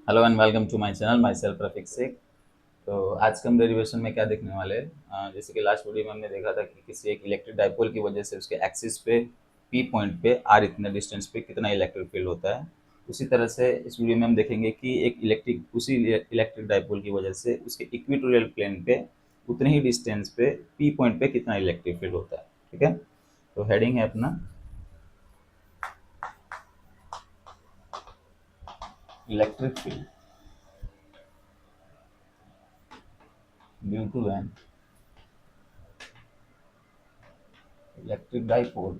Hello and welcome to my channel myself Rafiq Shaikh. तो आज के हम डेरिवेशन में क्या देखने वाले हैं, जैसे कि लास्ट वीडियो में हमने देखा था कि किसी एक इलेक्ट्रिक डाइपोल की वजह से उसके एक्सिस पे पी पॉइंट पे आर इतने डिस्टेंस पे कितना इलेक्ट्रिक फील्ड होता है। उसी तरह से इस वीडियो में हम देखेंगे कि एक इलेक्ट्रिक डाइपोल की वजह से उसके इक्वेटोरियल प्लेन पे उतने ही डिस्टेंस पे पी पॉइंट पे कितना इलेक्ट्रिक फील्ड होता है। ठीक है, तो हेडिंग है अपना electric field due to an electric dipole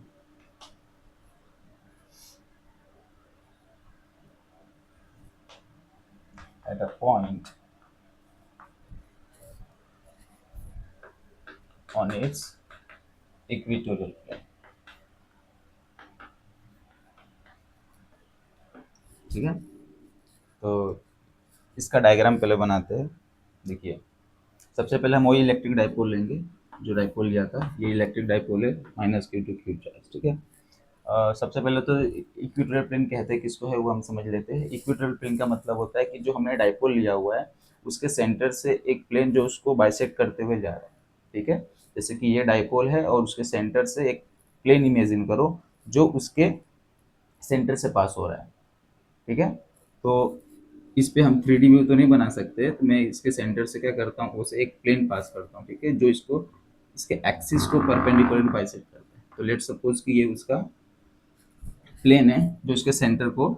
at a point on its equatorial plane। ठीक है, तो इसका डायग्राम पहले बनाते हैं। देखिए, सबसे पहले हम वही इलेक्ट्रिक डाइपोल लेंगे जो डाइपोल लिया था। ये इलेक्ट्रिक डाइपोल है minus q to q charge. ठीक है, सबसे पहले तो इक्वेटोरियल प्लेन कहते हैं किसको है वो हम समझ लेते हैं। इक्वेटोरियल प्लेन का मतलब होता है कि जो हमने डाइपोल लिया हुआ है उसके सेंटर से एक प्लेन जो उसको बाइसेक्ट करते हुए जा रहा है। ठीक है, जैसे कि ये डाइपोल है और उसके सेंटर से एक प्लेन इमेजिन करो जो उसके सेंटर से पास हो रहा है। ठीक है, तो इस पे हम 3D व्यू तो नहीं बना सकते, तो मैं इसके सेंटर से क्या करता हूँ उसे एक प्लेन पास करता हूँ। ठीक है, जो इसको इसके एक्सिस को परपेंडिकुलर बाइसेक्ट करता है। तो लेट सपोज कि ये उसका प्लेन है जो इसके सेंटर को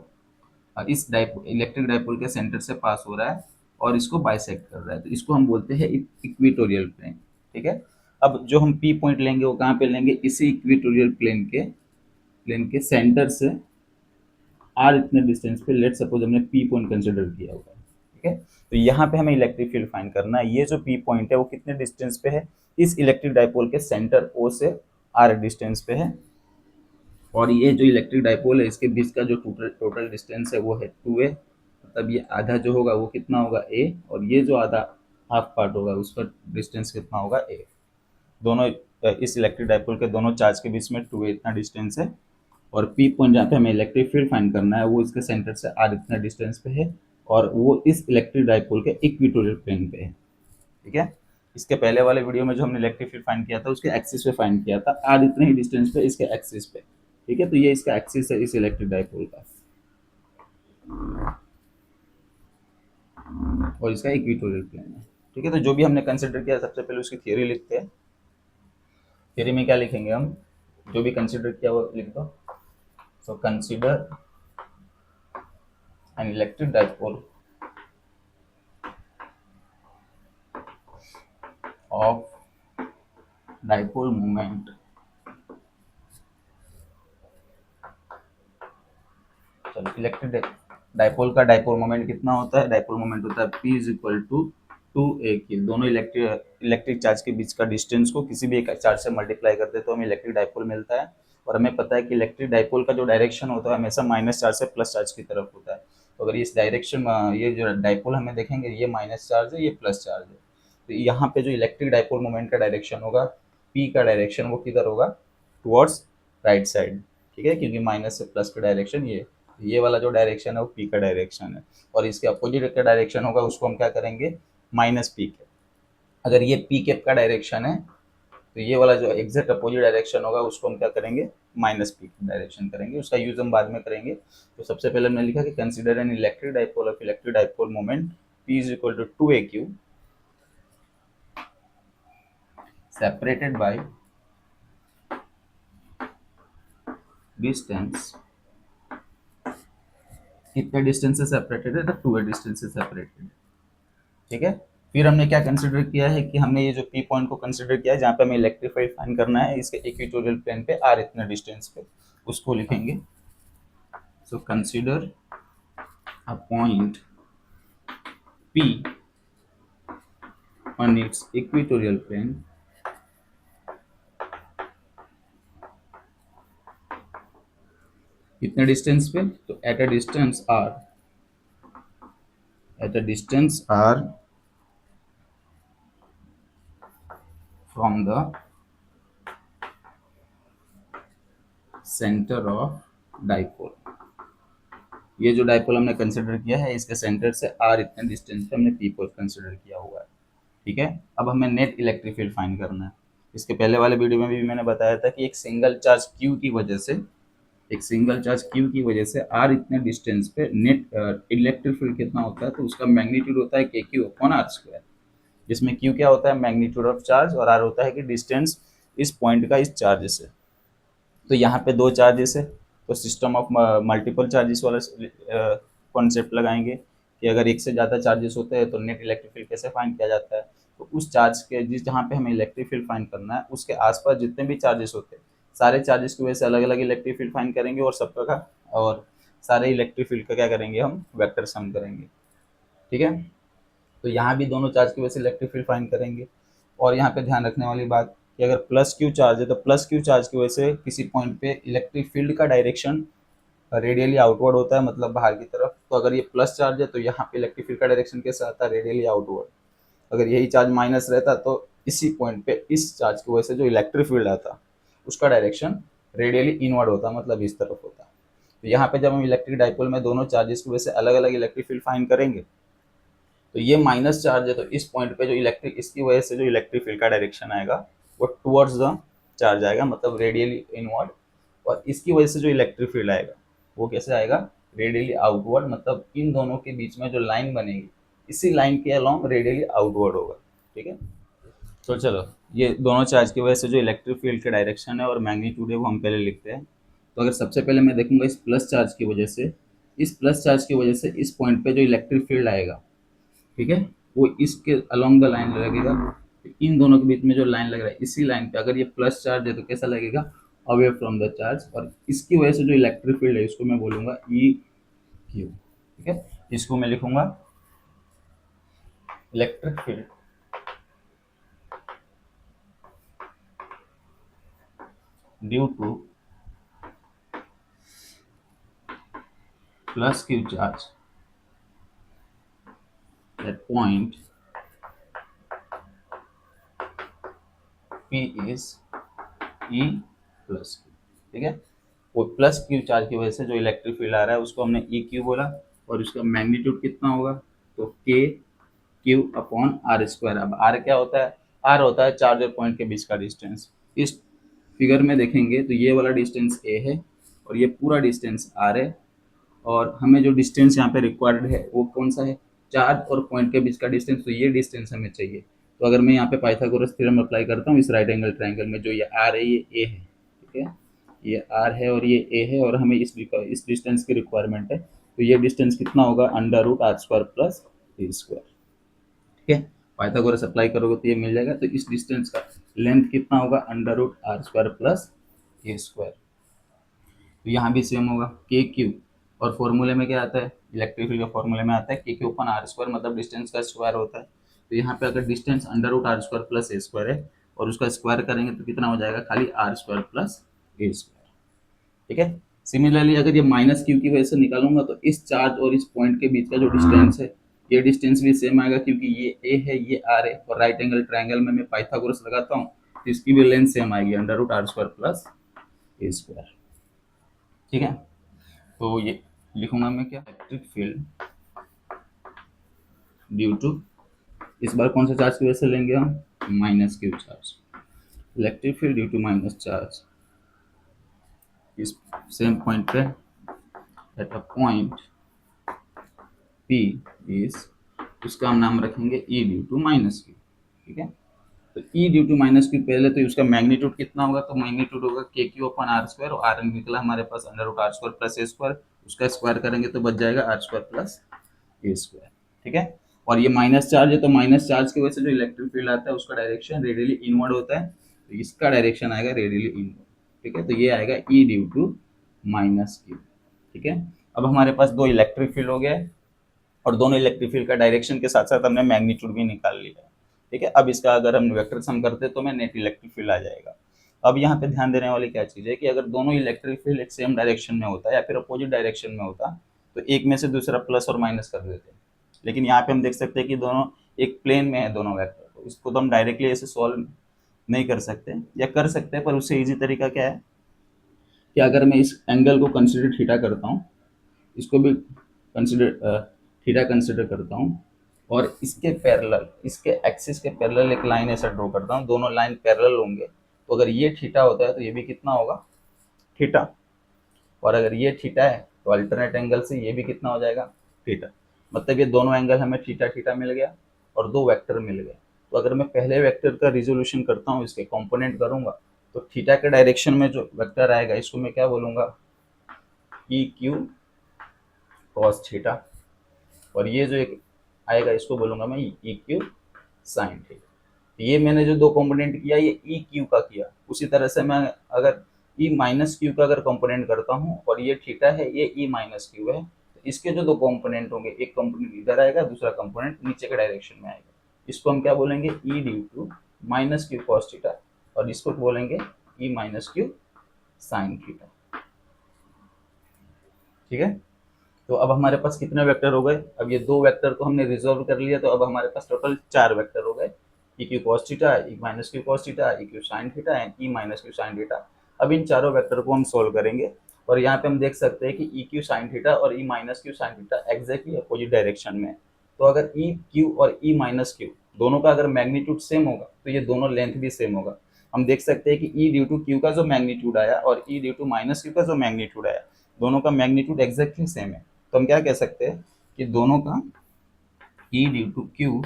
इस डाइपोल इलेक्ट्रिक डाइपोल के सेंटर से पास हो रहा है और इसको बाइसेक्ट कर रहा है, तो इसको हम बोलते हैं इक्वेटोरियल प्लेन। ठीक है, अब जो हम पी पॉइंट लेंगे वो कहाँ पे लेंगे, इसी इक्वेटोरियल प्लेन के सेंटर से आर इतने डिस्टेंस पे लेट सपोज हमने पी पॉइंट कंसिडर किया हुआ है। ठीक है, तो यहाँ पे हमें इलेक्ट्रिक फील्ड फाइंड करना है। ये जो पी पॉइंट है वो कितने डिस्टेंस पे है, इस इलेक्ट्रिक डाइपोल के सेंटर ओ से आर डिस्टेंस पे है। और ये जो इलेक्ट्रिक डाइपोल है इसके बीच का जो टोटल टोटल डिस्टेंस है वो है 2a। मतलब ये आधा जो होगा वो कितना होगा a, और ये जो आधा हाफ पार्ट होगा उसका डिस्टेंस कितना होगा a। दोनों इस इलेक्ट्रिक डाइपोल के दोनों चार्ज के बीच में 2a इतना डिस्टेंस है। और पी पॉइंट जहाँ पे हमें इलेक्ट्रिक फील्ड फाइंड करना है वो इसके सेंटर से आर इतना डिस्टेंस पे है और वो इस इलेक्ट्रिक डाइपोल के इक्वेटोरियल प्लेन पे है। ठीक है, इसके पहले वाले वीडियो में जो हमने इलेक्ट्रिक फील्ड फाइंड किया था उसके एक्सिस पे फाइंड किया था, आर इतने ही डिस्टेंस पे इसके एक्सिस पे। ठीक है, तो ये इसका एक्सिस है इस इलेक्ट्रिक डाइपोल का और इसका इक्वेटोरियल प्लेन है। ठीक है, तो जो भी हमने कंसिडर किया सबसे पहले उसकी थ्योरी लिखते हैं। थ्योरी में क्या लिखेंगे हम, जो भी कंसिडर किया वो लिख दो। So consider an electric dipole of dipole moment। चलो, इलेक्ट्रिक डाइपोल का डाइपोल मोमेंट कितना होता है, डाइपोल मोमेंट होता है p is equal to 2a। दोनों इलेक्ट्रिक चार्ज के बीच का डिस्टेंस को किसी भी एक चार्ज से मल्टीप्लाई करते हैं तो हमें इलेक्ट्रिक डाइपोल मिलता है। और हमें पता है कि इलेक्ट्रिक डाइपोल का जो डायरेक्शन होता है हमेशा माइनस चार्ज से प्लस चार्ज की तरफ होता है। तो अगर इस डायरेक्शन ये जो डाइपोल हमें देखेंगे ये माइनस चार्ज है, ये प्लस चार्ज है, तो यहाँ पे जो इलेक्ट्रिक डाइपोल मोमेंट का डायरेक्शन होगा, p का डायरेक्शन वो किधर होगा, टुवर्ड्स राइट साइड। ठीक है, क्योंकि माइनस से प्लस का डायरेक्शन ये वाला जो डायरेक्शन है वो पी का डायरेक्शन है। और इसके अपोजिट का डायरेक्शन होगा उसको हम क्या करेंगे, माइनस पी कैप। अगर ये पी कैप का डायरेक्शन है तो ये वाला जो एग्जैक्ट अपोजिट डायरेक्शन होगा उसको हम क्या करेंगे, माइनस पी डायरेक्शन करेंगे। उसका यूज हम बाद में करेंगे। तो सबसे पहले हमने लिखा कि consider an electric dipole of electric dipole moment p is equal to 2aq separated by distance. कितने डिस्टेंस से सेपरेटेड है, तो 2a डिस्टेंस से सेपरेटेड है। ठीक है, फिर हमने क्या कंसिडर किया है कि हमने ये जो पी पॉइंट को कंसिडर किया है जहाँ पे हमें इलेक्ट्रिक फील्ड फाइंड करना है इसके इक्वेटोरियल प्लेन पे आर इतने डिस्टेंस पे, उसको लिखेंगे। So consider a point P on its equatorial plane कितने डिस्टेंस पे, तो at a distance R from the centre of dipole. ये जो डायपोल हमने कंसिडर किया है इसके सेंटर से आर इतने डिस्टेंस पे हमने पी पोल कंसिडर किया हुआ है। ठीक है, अब हमें नेट इलेक्ट्रिक फील्ड फाइंड करना है। इसके पहले वाले वीडियो में भी मैंने बताया था कि एक सिंगल चार्ज क्यू की वजह से, एक सिंगल चार्ज क्यू की वजह से आर इतने डिस्टेंस पे नेट इलेक्ट्रिक फील्ड कितना होता है, तो उसका मैग्नीट्यूड होता है के क्यू अपॉन आर स्क्वायर, जिसमें क्यू क्या होता है मैग्नीट्यूड ऑफ चार्ज और आर होता है कि डिस्टेंस इस पॉइंट का इस चार्ज से। तो यहाँ पे दो चार्जेस है, तो सिस्टम ऑफ मल्टीपल चार्जेस वाला कॉन्सेप्ट लगाएंगे कि अगर एक से ज़्यादा चार्जेस होते हैं तो नेट इलेक्ट्रिक फील्ड कैसे फाइंड किया जाता है। तो उस चार्ज के जिस जहाँ पे हमें इलेक्ट्रिक फील्ड फाइंड करना है उसके आसपास जितने भी चार्जेस होते हैं सारे चार्जेस की वजह से अलग अलग इलेक्ट्रिक फील्ड फाइंड करेंगे और सबका का और सारे इलेक्ट्रिक फील्ड का क्या करेंगे हम वेक्टर सम करेंगे। ठीक है, तो यहाँ भी दोनों चार्ज की वजह से इलेक्ट्रिक फील्ड फाइंड करेंगे। और यहाँ पे ध्यान रखने वाली बात कि अगर प्लस क्यू चार्ज है तो प्लस क्यू चार्ज की वजह से किसी पॉइंट पे इलेक्ट्रिक फील्ड का डायरेक्शन रेडियली आउटवर्ड होता है, मतलब बाहर की तरफ। तो अगर ये प्लस चार्ज है तो यहाँ पे इलेक्ट्रिक फील्ड का डायरेक्शन कैसा आता है रेडियली आउटवर्ड। अगर यही चार्ज माइनस रहता तो इसी पॉइंट पे इस चार्ज की वजह से जो इलेक्ट्रिक फील्ड आता उसका डायरेक्शन रेडियली इनवर्ड होता, मतलब इस तरफ होता। तो यहाँ पे जब हम इलेक्ट्रिक डाइपोल में दोनों चार्जेस की वजह से अलग अलग इलेक्ट्रिक फील्ड फाइंड करेंगे तो ये माइनस चार्ज है तो इस पॉइंट पे जो इलेक्ट्रिक इसकी वजह से जो इलेक्ट्रिक फील्ड का डायरेक्शन आएगा वो टुवर्ड्स द चार्ज आएगा, मतलब रेडियली इनवर्ड। और इसकी वजह से जो इलेक्ट्रिक फील्ड आएगा वो कैसे आएगा रेडियली आउटवर्ड, मतलब इन दोनों के बीच में जो लाइन बनेगी इसी लाइन के अलोंग रेडियली आउटवर्ड होगा। ठीक है, तो चलो ये दोनों चार्ज की वजह से जो इलेक्ट्रिक फील्ड का डायरेक्शन है और मैग्नीट्यूड है वो हम पहले लिखते हैं। तो अगर सबसे पहले मैं देखूंगा इस प्लस चार्ज की वजह से, इस प्लस चार्ज की वजह से इस पॉइंट पे जो इलेक्ट्रिक फील्ड आएगा, ठीक है, वो इसके अलोंग द लाइन लगेगा। इन दोनों के बीच में जो लाइन लग रहा है इसी लाइन पे अगर ये प्लस चार्ज है तो कैसा लगेगा अवे फ्रॉम द चार्ज। और इसकी वजह से जो इलेक्ट्रिक फील्ड है इसको मैं बोलूंगा ई क्यू। ठीक है, इसको मैं लिखूंगा electric field due two plus Q charge at point P is E plus Q. ठीक है, वो प्लस क्यू चार्ज की वजह से जो इलेक्ट्रिक फील्ड आ रहा है उसको हमने ई क्यू बोला और उसका मैग्नीट्यूड कितना होगा तो के क्यू अपॉन आर स्क्वायर। अब आर क्या होता है, आर होता है चार्ज और पॉइंट के बीच का डिस्टेंस। इस फिगर में देखेंगे तो ये वाला डिस्टेंस ए है और ये पूरा डिस्टेंस आर है और हमें जो डिस्टेंस यहाँ पे रिक्वायर्ड है वो कौन सा है चार्ज और पॉइंट के बीच का डिस्टेंस, तो ये डिस्टेंस हमें चाहिए। तो अगर मैं यहाँ पे पाइथागोरस थ्योरम अप्लाई करता हूँ इस राइट एंगल ट्रायंगल में, जो ये आर है ये ए है, ठीक है, ये आर है और ये ए है और हमें इस डिस्टेंस की रिक्वायरमेंट है। तो ये डिस्टेंस कितना होगा under root are square plus A square. ठीक है, पाइथागोरस अप्लाई करोगे तो ये मिल जाएगा। तो इस डिस्टेंस का लेंथ कितना होगा under root are square plus A square. तो यहाँ भी सेम होगा के क्यू और फॉर्मूले में क्या आता है इलेक्ट्रिक फील्ड के फॉर्मूले में आता है के क्यू अपन आर स्क्वायर, मतलब डिस्टेंस का स्क्वायर होता है। तो यहाँ पे अगर distance under root are square plus A square है और उसका स्क्वायर करेंगे तो कितना हो जाएगा खाली आर स्क्वायर प्लस ए स्क्वायर। ठीक है, सिमिलरली अगर ये माइनस क्यू की वजह से निकालूंगा तो इस चार्ज और इस पॉइंट के बीच का जो डिस्टेंस है ये डिस्टेंस भी सेम आएगा क्योंकि ये ए है ये आर है और राइट एंगल ट्रायंगल में मैं पाइथागोरस लगाता हूँ तो इसकी भी लेंथ सेम आएगी under root are square plus A square. ठीक है, तो ये लिखूंगा मैं क्या इलेक्ट्रिक फील्ड ड्यू टू, इस बार कौन सा चार्ज की वजह से लेंगे हम minus q charge, electric field due to minus charge इस सेम पॉइंट पे at a point P is, उसका हम नाम रखेंगे E due to minus q. ठीक है, तो E due to minus q पहले तो उसका मैग्नीट्यूड कितना होगा तो मैग्नीट्यूड होगा k q upon are square और आर निकला हमारे पास under root are square plus A square, उसका स्क्वायर करेंगे तो बच जाएगा आर स्क्वायर प्लस ए स्क्वायर। ठीक है, और ये माइनस चार्ज है तो माइनस चार्ज की वजह से जो इलेक्ट्रिक फील्ड आता है उसका डायरेक्शन रेडियली इनवर्ड होता है, तो इसका डायरेक्शन आएगा रेडियली इनवर्ड। ठीक है, तो ये आएगा ई ड्यू टू माइनस क्यू। ठीक है, अब हमारे पास दो इलेक्ट्रिक फील्ड हो गया और दोनों इलेक्ट्रिक फील्ड का डायरेक्शन के साथ साथ हमने मैग्नीट्यूड भी निकाल लिया। ठीक है, अब इसका अगर हम वेक्टर सम करते तो मैं नेट इलेक्ट्रिक फील्ड आ जाएगा। अब यहाँ पे ध्यान देने वाली क्या चीज़ है कि अगर दोनों इलेक्ट्रिक फील्ड एक सेम डायरेक्शन में होता या फिर अपोजिट डायरेक्शन में होता तो एक में से दूसरा प्लस और माइनस कर देते, लेकिन यहाँ पे हम देख सकते हैं कि दोनों एक प्लेन में है दोनों वेक्टर, तो इसको तो हम डायरेक्टली ऐसे सॉल्व नहीं कर सकते या कर सकते हैं, पर उससे ईजी तरीका क्या है कि अगर मैं इस एंगल को कंसिडर थीटा करता हूँ, इसको भी कंसिडर थीटा कंसिडर करता हूँ, और इसके पैरेलल, इसके एक्सिस के पैरेलल एक लाइन ऐसा ड्रॉ करता हूँ, दोनों लाइन पैरेलल होंगे, तो अगर ये थीटा होता है तो ये भी कितना होगा, थीटा, और अगर ये थीटा है तो अल्टरनेट एंगल से ये भी कितना हो जाएगा, थीटा। मतलब ये दोनों एंगल हमें थीटा थीटा मिल गया और दो वेक्टर मिल गए। तो अगर मैं पहले वेक्टर का रिजोल्यूशन करता हूँ, इसके कंपोनेंट करूंगा, तो थीटा के डायरेक्शन में जो वेक्टर आएगा इसको मैं क्या बोलूंगा, ई क्यू कॉस थीटा, और ये जो एक आएगा इसको बोलूंगा मैं ई क्यू साइन थीटा। ये मैंने जो दो कंपोनेंट किया ये ई क्यू का किया, उसी तरह से मैं अगर ई माइनस क्यू का अगर कंपोनेंट करता हूँ और ये थीटा है, ये ई माइनस क्यू है, तो इसके जो दो कंपोनेंट होंगे, एक कंपोनेंट इधर आएगा, दूसरा कंपोनेंट नीचे के डायरेक्शन में आएगा, इसको हम क्या बोलेंगे, E due to minus q cos theta, और इसको बोलेंगे E minus q sine theta. ठीक है, तो अब हमारे पास कितने वेक्टर हो गए, अब ये दो वेक्टर को हमने रिजोल्व कर लिया, तो अब हमारे पास टोटल 4 वेक्टर हो गए, E Q cos theta, E minus q cos theta, E Q sine theta and E minus q sine theta. अब इन चारों वेक्टर को हम सोल्व करेंगे, और यहाँ पे हम देख सकते हैं कि ई क्यू साइन थीटा और E minus q sine theta exactly opposite direction में है। तो अगर ई क्यू और ई माइनस क्यू दोनों का अगर मैग्नीट्यूड सेम होगा तो ये दोनों लेंथ भी सेम होगा। हम देख सकते हैं कि ई ड्यू टू क्यू का जो मैग्नीट्यूड आया और ई ड्यू टू माइनस क्यू का जो मैग्नीट्यूड आया, दोनों का मैग्नीट्यूड एग्जैक्टली सेम है। तो हम क्या कह सकते हैं कि दोनों का e due to q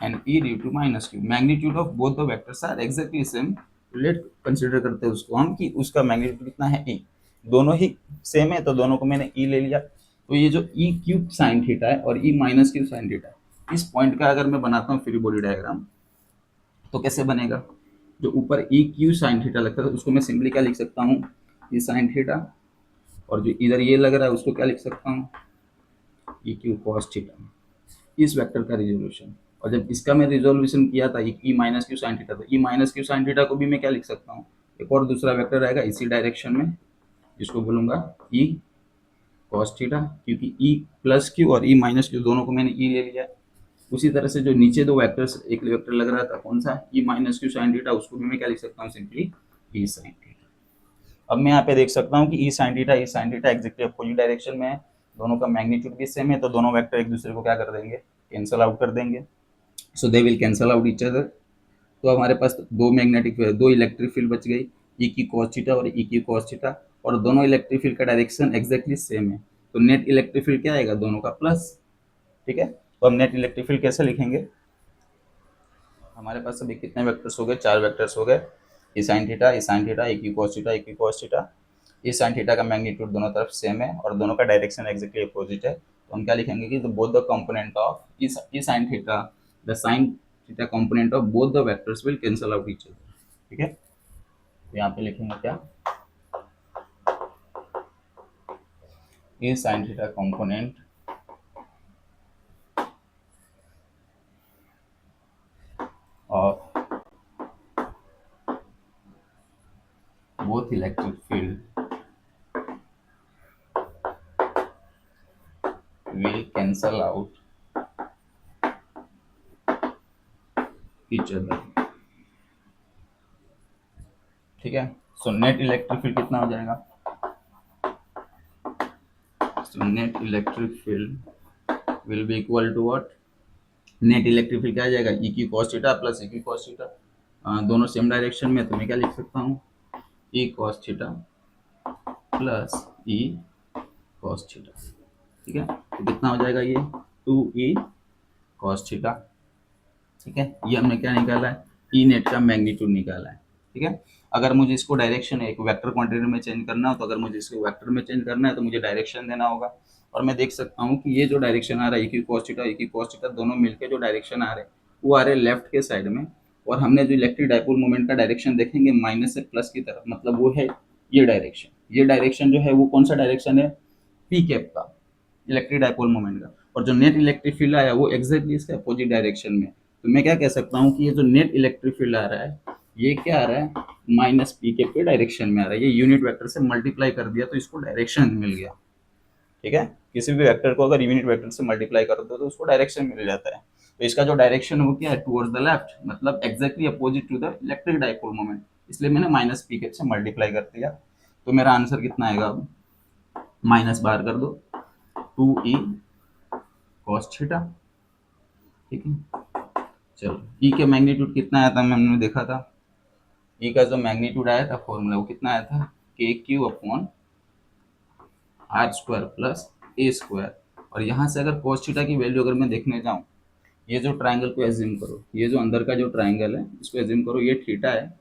and e due to minus q magnitude of both the vectors are exactly same। Late consider करते हैं उसको हम कि उसका मैग्नीट्यूड कितना है, e, दोनों ही सेम है, तो दोनों को मैंने e ले लिया। तो ये जो e क्यूब साइन थीटा है और e minus cube sine theta है, इस पॉइंट का अगर मैं बनाता हूँ फ्री बॉडी डायग्राम, तो कैसे बनेगा, जो ऊपर e क्यू साइन थीटा लगता है तो उसको मैं सिंपली क्या लिख सकता हूँ, e साइन थीटा, और जो इधर ये लग रहा है उसको क्या लिख सकता हूँ, ई क्यू कॉस थीटा, इस वेक्टर का रिजोल्यूशन। और जब इसका मैं रिजोल्यूशन किया था ई माइनस क्यू साइन थीटा, तो ई माइनस क्यू साइन थीटा को भी मैं क्या लिख सकता हूँ, एक और दूसरा वेक्टर आएगा इसी डायरेक्शन में, जिसको बोलूंगा ई कॉस थीटा, क्योंकि ई प्लस क्यू और ई माइनस क्यू दोनों को मैंने ई ले लिया। उसी तरह से जो नीचे दो वेक्टर्स, एक वेक्टर लग रहा था कौन सा, ई माइनस क्यू साइन थीटा, उसको भी मैं क्या लिख सकता हूँ, सिंपली ई साइन थीटा। अब मैं यहाँ पे देख सकता हूँ कि E sine theta exactly opposite direction में है, दोनों का मैग्नीट्यूड भी सेम है, तो दोनों वेक्टर एक दूसरे को क्या कर देंगे, कैंसल आउट कर देंगे, so they will cancel out each other. तो हमारे पास दो इलेक्ट्रिक फील्ड बच गई, ई की कॉस थीटा और ई की कॉस थीटा, और दोनों इलेक्ट्रिक फील्ड का डायरेक्शन एग्जैक्टली सेम है, तो नेट इलेक्ट्रिक फील्ड क्या आएगा, दोनों का प्लस। ठीक है, तो हम नेट इलेक्ट्रिक फील्ड कैसे लिखेंगे, हमारे पास अभी कितने वेक्टर्स हो गए, 4 वेक्टर्स हो गए, ई साइन थीटा, ई साइन थीटा, ई की कॉस थीटा, ई की कॉस थीटा। ई साइन थीटा का मैग्नीट्यूड दोनों तरफ सेम है और दोनों का डायरेक्शन एग्जैक्टली अपोजिट है, तो हम क्या लिखेंगे कि both the component of E sine theta, the sine theta component of both the vectors will cancel out each other. ठीक है, तो यहाँ पे लिखेंगे क्या, E sine theta component of both electric field will cancel out each other। ठीक है, सो net electric field कितना हो जाएगा, so net electric field will be equal to what, net electric field क्या आ जाएगा, ई की कॉस थीटा प्लस ई की कॉस थीटा, दोनों सेम डायरेक्शन में, तो मैं क्या लिख सकता हूँ, E cos theta plus E cos theta. ठीक है, तो कितना हो जाएगा ये, 2e कॉस थीटा। ठीक है, ये हमने क्या निकाला है, ई नेट का मैग्नीट्यूड निकाला है। ठीक है, अगर मुझे इसको डायरेक्शन एक वेक्टर क्वांटिटी में चेंज करना हो, तो अगर मुझे इसको वेक्टर में चेंज करना है तो मुझे डायरेक्शन देना होगा, और मैं देख सकता हूँ कि ये जो डायरेक्शन आ रहा है, ई की कॉस थीटा दोनों मिलकर जो डायरेक्शन आ रहे हैं वो आ रहे हैं लेफ्ट के साइड में, और हमने जो इलेक्ट्रिक डाइपोल मोमेंट का डायरेक्शन देखेंगे माइनस से प्लस की तरफ, मतलब वो है ये डायरेक्शन, ये डायरेक्शन जो है वो कौन सा डायरेक्शन है, पी कैप का, इलेक्ट्रिक डाइपोल मोमेंट का, और जो नेट इलेक्ट्रिक फील्ड आया वो एग्जैक्टली इसके अपोजिट डायरेक्शन में। तो मैं क्या कह सकता हूँ कि ये जो नेट इलेक्ट्रिक फील्ड आ रहा है ये क्या आ रहा है, माइनस पी के डायरेक्शन में आ रहा है, ये यूनिट वेक्टर से मल्टीप्लाई कर दिया तो इसको डायरेक्शन मिल गया। ठीक है, किसी भी वेक्टर को अगर यूनिट वेक्टर से मल्टीप्लाई कर दो तो उसको डायरेक्शन मिल जाता है, तो इसका जो डायरेक्शन वो क्या है, टुवर्ड्स द लेफ्ट, मतलब exactly opposite to the electric dipole moment, इसलिए मैंने माइनस पी से मल्टीप्लाई कर दिया। तो मेरा आंसर कितना आएगा, अब माइनस बाहर कर दो, 2e cos थीटा, ठीक है। चलो ई के मैग्नीट्यूड कितना आया था हमने देखा था, ई का जो मैग्नीट्यूड आया था फॉर्मूला वो कितना आया था, के q upon are square plus A square. और यहाँ से अगर cos थीटा की वैल्यू अगर मैं देखने जाऊँ, ये जो ट्राइंगल को एज्यूम करो, ये जो अंदर का जो ट्राइंगल है इसको एज्यूम करो, ये थीटा है,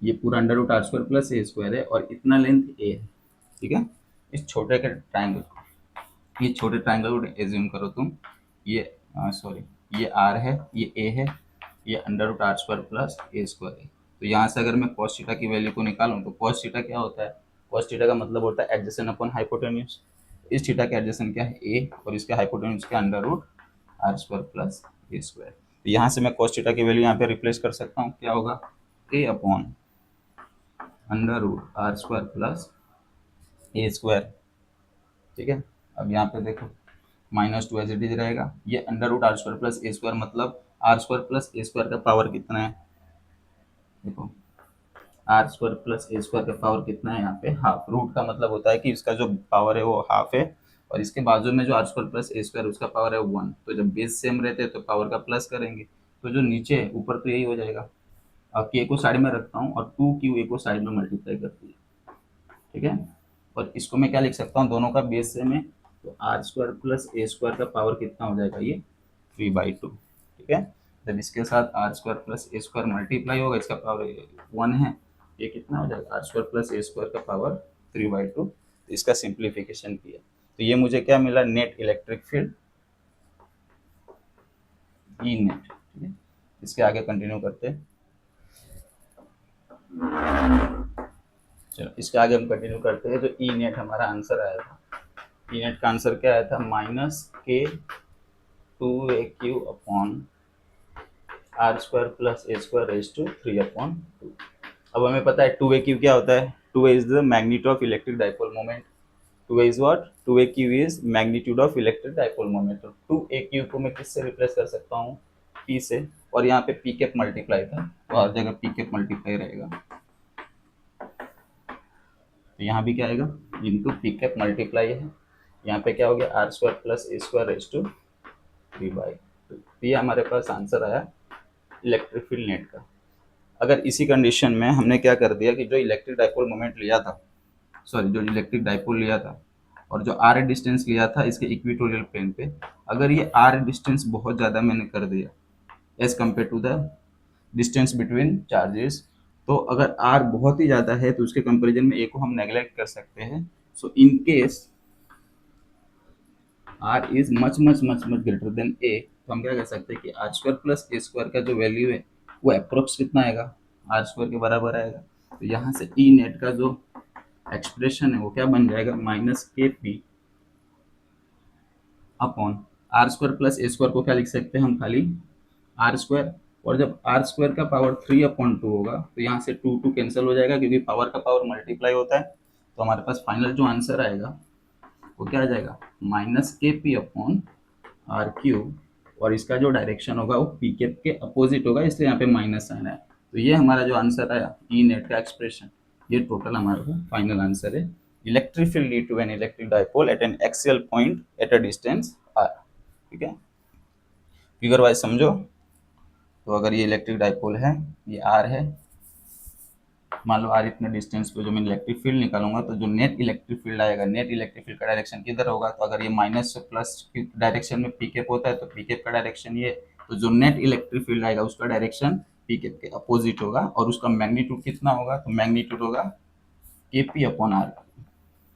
ये पूरा under root are square plus A square है, और इतना लेंथ ए है, ठीक है। इस छोटे के ट्राइंगल, ये छोटे ट्राइंगल को एज्यूम करो तुम, ये सॉरी ये आर है, ये ए है, ये under root are square plus A square है। तो यहाँ से अगर मैं cos थीटा की वैल्यू को निकालूं तो cos थीटा क्या होता है, cos थीटा का मतलब होता है एडजेसेंट अपॉन हाइपोटेन्यूज। इस थीटा के एडजेसेंट क्या है ए, और इसके हाइपोटेन्यूज के under root are square plus A square. तो यहाँ से मैं cos थीटा की वैल्यू यहाँ पे रिप्लेस कर सकता हूँ, क्या होगा, a upon under root are square plus A square, ठीक है। अब यहाँ पे देखो minus two as it is रहेगा, ये under root are square plus A square, मतलब आर स्क्वायर प्लस ए स्क्वायर का पावर कितना है, देखो आर स्क्वायर प्लस ए स्क्वायर का पावर कितना है यहाँ पे हाफ, रूट का मतलब होता है कि इसका जो पावर है वो हाफ है, और इसके बाजू में जो आर स्क्वायर प्लस ए स्क्वायर उसका पावर है 1। तो जब बेस सेम रहते हैं तो पावर का प्लस करेंगे, तो जो नीचे है ऊपर तो यही हो जाएगा। अब के को साइड में रखता हूँ और 2 क्यू ए को साइड में मल्टीप्लाई करती है, ठीक है। और इसको मैं क्या लिख सकता हूँ, दोनों का बेस सेम है, तो आर स्क्वायर प्लस ए स्क्वायर का पावर कितना हो जाएगा, ये 3/2, ठीक है। जब इसके साथ आर स्क्वायर प्लस ए स्क्वायर मल्टीप्लाई होगा, इसका पावर 1 है, ये कितना हो जाएगा, आर स्क्वायर प्लस ए स्क्वायर का पावर 3/2। इसका सिंप्लीफिकेशन किया तो ये मुझे क्या मिला, net electric field E net, ठीक है। इसके आगे कंटिन्यू करते हैं, चलो इसके आगे हम कंटिन्यू करते हैं। जो ई नेट हमारा आंसर आया था, ई नेट का आंसर क्या आया था, minus k 2a³ upon are square plus A square raise to 3/2। अब हमें पता है 2a³ क्या होता है, 2a is the magnitude of electric dipole moment, 2a is what, 2a³ is magnitude of electric dipole moment. तो 2a³ को मैं किससे रिप्लेस कर सकता हूँ, p से, और यहाँ पे p कैप मल्टीप्लाई था तो हर जगह p कैप मल्टीप्लाई रहेगा, तो यहाँ भी क्या आएगा, इंटू पी कैप मल्टीप्लाई है, यहाँ पे क्या हो गया, r square plus A square raise to 3/2। तो ये हमारे पास आंसर आया इलेक्ट्रिक फील्ड नेट का। अगर इसी कंडीशन में हमने क्या कर दिया कि जो इलेक्ट्रिक डाइपोल मोमेंट लिया था, सॉरी जो इलेक्ट्रिक डाइपोल लिया था और जो आर डिस्टेंस लिया था इसके इक्वेटोरियल प्लेन पे, अगर ये आर डिस्टेंस बहुत ज़्यादा मैंने कर दिया as compare to the distance between charges, तो अगर आर बहुत ही ज़्यादा है तो उसके कंपेरिजन में ए को हम नेग्लेक्ट कर सकते हैं। So in case r is much much much much greater than a, तो हम क्या कह सकते हैं कि आर स्क्वायर प्लस ए स्क्वायर का जो वैल्यू है वो अप्रोक्स कितना आएगा, आर स्क्वायर के बराबर आएगा। तो यहाँ से ई नेट का जो एक्सप्रेशन है वो क्या बन जाएगा, minus k p upon are square plus A square को क्या लिख सकते हैं हम, खाली आर स्क्वायर, और जब आर स्क्वायर का पावर 3/2 होगा तो यहाँ से 2 कैंसिल हो जाएगा क्योंकि पावर का पावर मल्टीप्लाई होता है। तो हमारे पास फाइनल जो आंसर आएगा वो क्या आ जाएगा, minus k p upon are cube, और इसका जो डायरेक्शन होगा वो पी कैप के अपोजिट होगा, इसलिए यहाँ पे माइनस साइन है। तो ये हमारा जो आंसर आया ई नेट का एक्सप्रेशन, ये टोटल हमारा फाइनल आंसर है। Electric field lead to an electric dipole at an axial point at a distance r, ठीक है। फिगर वाइज समझो, तो अगर ये इलेक्ट्रिक डाइपोल है, ये आर है, मान लो आर इतने डिस्टेंस पे जो मैं इलेक्ट्रिक फील्ड निकालूंगा तो जो नेट इलेक्ट्रिक फील्ड आएगा, नेट इलेक्ट्रिक फील्ड का डायरेक्शन किधर होगा, तो अगर ये माइनस से प्लस की डायरेक्शन में पी कैप होता है तो पी कैप का डायरेक्शन ये, तो जो नेट इलेक्ट्रिक फील्ड आएगा उसका डायरेक्शन पी कैप के अपोजिट होगा, और उसका मैग्नीट्यूड कितना होगा, तो मैग्नीट्यूड होगा के पी अपॉन आर,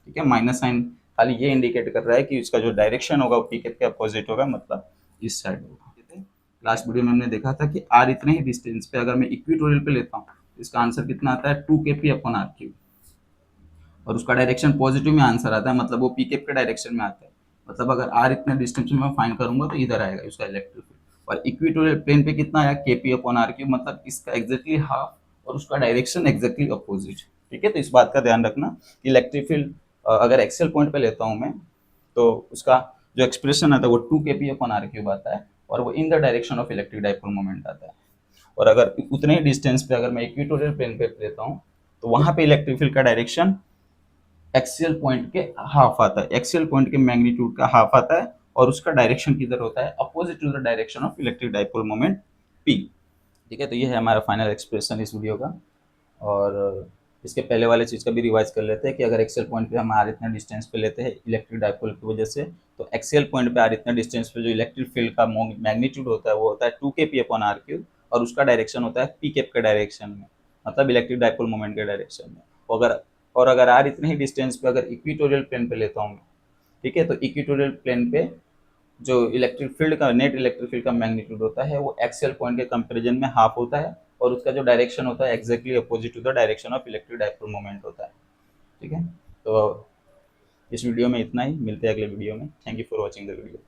ठीक है। माइनस साइन खाली ये इंडिकेट कर रहा है कि उसका जो डायरेक्शन होगा वो पी कैप के अपोजिट होगा, मतलब इस साइड होगा। लास्ट वीडियो में हमने देखा था कि आर इतने ही डिस्टेंस पे अगर मैं इक्वेटोरियल पे लेता हूँ इसका आंसर कितना आता है, 2kp अपॉन आर क्यूब, और उसका डायरेक्शन पॉजिटिव में आंसर आता है, मतलब वो पी कैप के डायरेक्शन में आता है, मतलब अगर आर इतने डिस्टेंस में मैं फाइंड करूंगा तो इधर आएगा उसका इलेक्ट्रिक फील्ड। और इक्वेटोरियल प्लेन पे कितना आया, kp अपॉन आर क्यूब, मतलब इसका एग्जैक्टली हाफ और उसका डायरेक्शन एग्जैक्टली अपोजिट, ठीक है। तो इस बात का ध्यान रखना, इलेक्ट्रिक फील्ड अगर एक्सेल पॉइंट पे लेता हूँ मैं तो उसका जो एक्सप्रेशन आता है वो 2kp अपॉन आर क्यूब आता है, और वो in the direction of electric dipole moment आता है। और अगर उतने ही डिस्टेंस पे अगर मैं इक्वेटोरियल प्लेन पे लेता हूँ तो वहां पे इलेक्ट्रिक फील्ड का डायरेक्शन एक्सियल पॉइंट के हाफ आता है, एक्सियल पॉइंट के मैग्नीट्यूड का हाफ आता है, और उसका डायरेक्शन किधर होता है, opposite to the direction of electric dipole moment p. ठीक है, तो ये है हमारा फाइनल एक्सप्रेशन इस वीडियो का। और इसके पहले वाले चीज़ का भी रिवाइज कर लेते हैं कि अगर एक्सियल पॉइंट पे हम आर इतना डिस्टेंस पे लेते हैं इलेक्ट्रिक डाइपोल की वजह से, तो एक्सियल पॉइंट पे आर इतना डिस्टेंस पे जो इलेक्ट्रिक फील्ड का मैग्नीट्यूड होता है वो होता है 2 kp अपॉन आर क्यूब, और उसका डायरेक्शन होता है पी कैप के डायरेक्शन में, मतलब इलेक्ट्रिक डाइपोल मोमेंट के डायरेक्शन में। और अगर आर इतने ही डिस्टेंस पे अगर इक्विटोरियल प्लेन पे लेता हूँ मैं, ठीक है, तो इक्विटोरियल प्लेन पे जो इलेक्ट्रिक फील्ड का नेट इलेक्ट्रिक फील्ड का मैग्नीट्यूड होता है वो एक्सियल पॉइंट के कंपैरिजन में हाफ होता है, और उसका जो डायरेक्शन होता है exactly opposite to the direction of electric dipole moment होता है। ठीक है, तो इस वीडियो में इतना ही, मिलते हैं अगले वीडियो में। Thank you for watching the video.